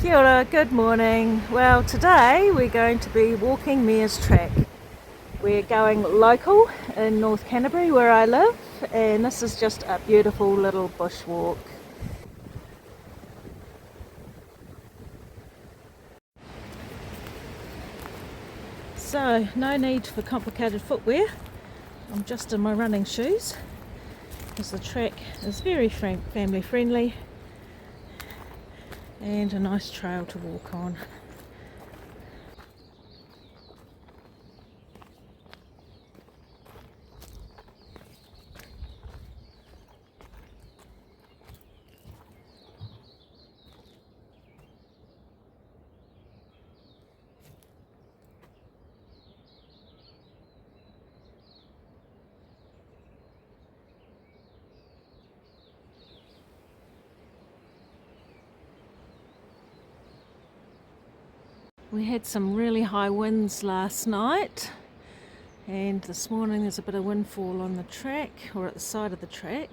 Kia ora, good morning. Well, today we're going to be walking Mears track. We're going local in North Canterbury where I live, and this is just a beautiful little bush walk. So, no need for complicated footwear. I'm just in my running shoes because the track is very family friendly and a nice trail to walk on. We had some really high winds last night, and this morning there's a bit of windfall on the track, or at the side of the track.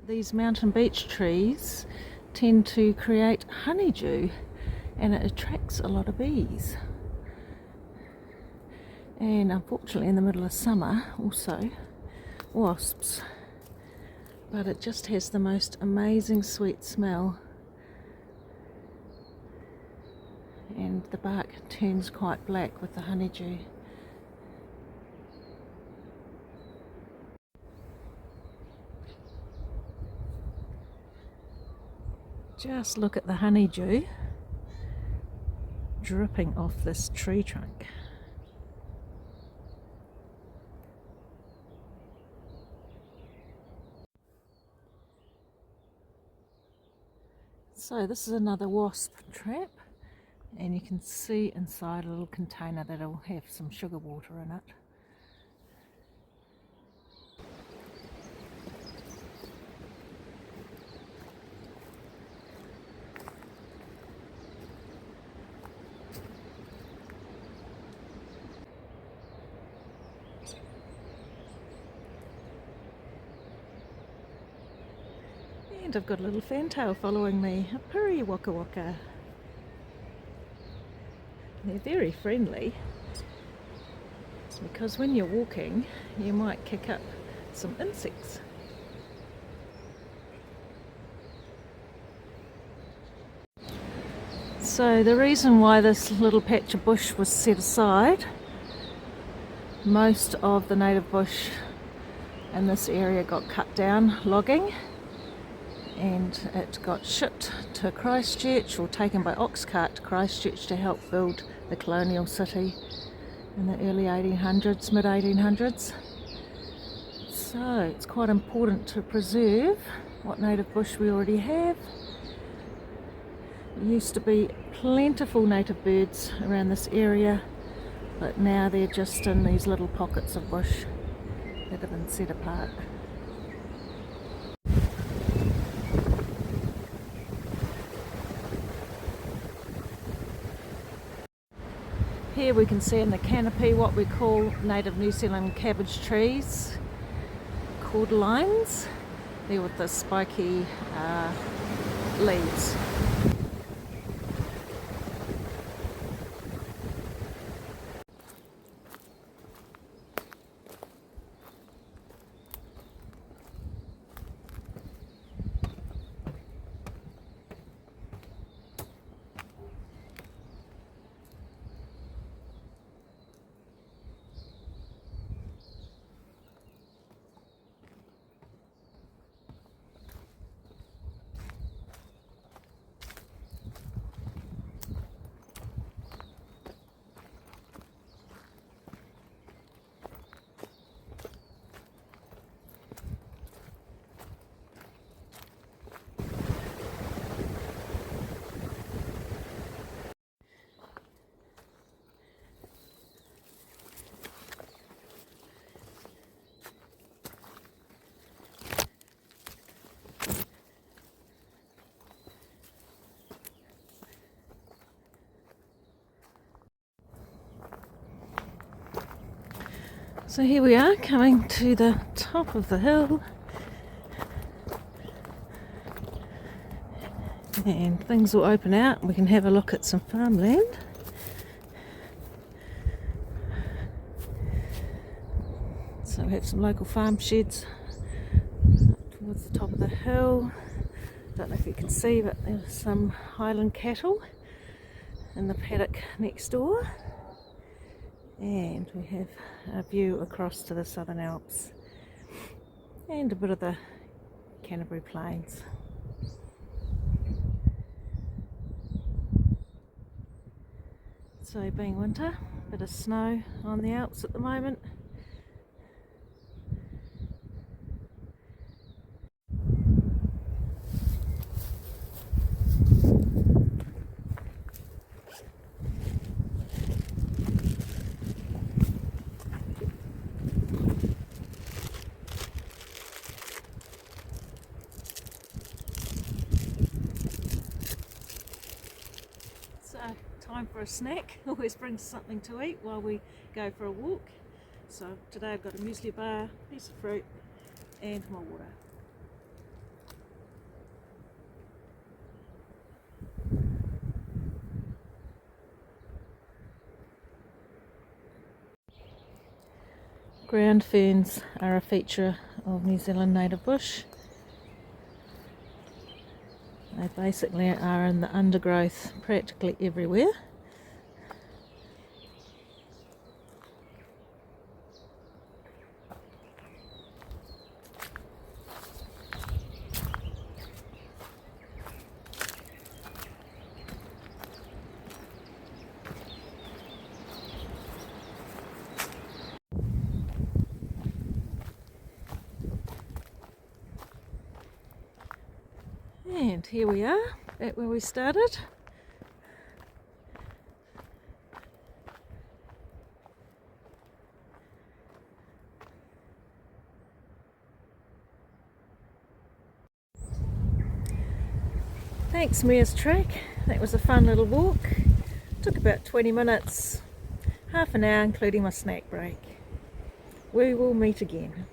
These mountain beech trees tend to create honeydew, and it attracts a lot of bees. And unfortunately in the middle of summer also wasps. But it just has the most amazing sweet smell, and the bark turns quite black with the honeydew. Just look at the honeydew dripping off this tree trunk. So this is another wasp trap, and you can see inside a little container that'll have some sugar water in it. And I've got a little fantail following me, a piri waka waka. They're very friendly, because when you're walking you might kick up some insects. So the reason why this little patch of bush was set aside, most of the native bush in this area got cut down logging, and it got shipped to Christchurch, or taken by ox cart to Christchurch to help build the colonial city in the early 1800s, mid 1800s. So it's quite important to preserve what native bush we already have. There used to be plentiful native birds around this area, but now they're just in these little pockets of bush that have been set apart. Here we can see in the canopy what we call native New Zealand cabbage trees, called limes. They're with the spiky leaves. So here we are coming to the top of the hill, and things will open out and we can have a look at some farmland. So we have some local farm sheds towards the top of the hill. Don't know if you can see, but there's some highland cattle in the paddock next door. And we have a view across to the Southern Alps and a bit of the Canterbury Plains. So being winter, a bit of snow on the Alps at the moment. Time for a snack. Always brings something to eat while we go for a walk. So today I've got a muesli bar, piece of fruit and my water. Ground ferns are a feature of New Zealand native bush. They basically are in the undergrowth practically everywhere. And here we are, at where we started. Thanks Mears track, that was a fun little walk. Took about 20 minutes, half an hour including my snack break. We will meet again.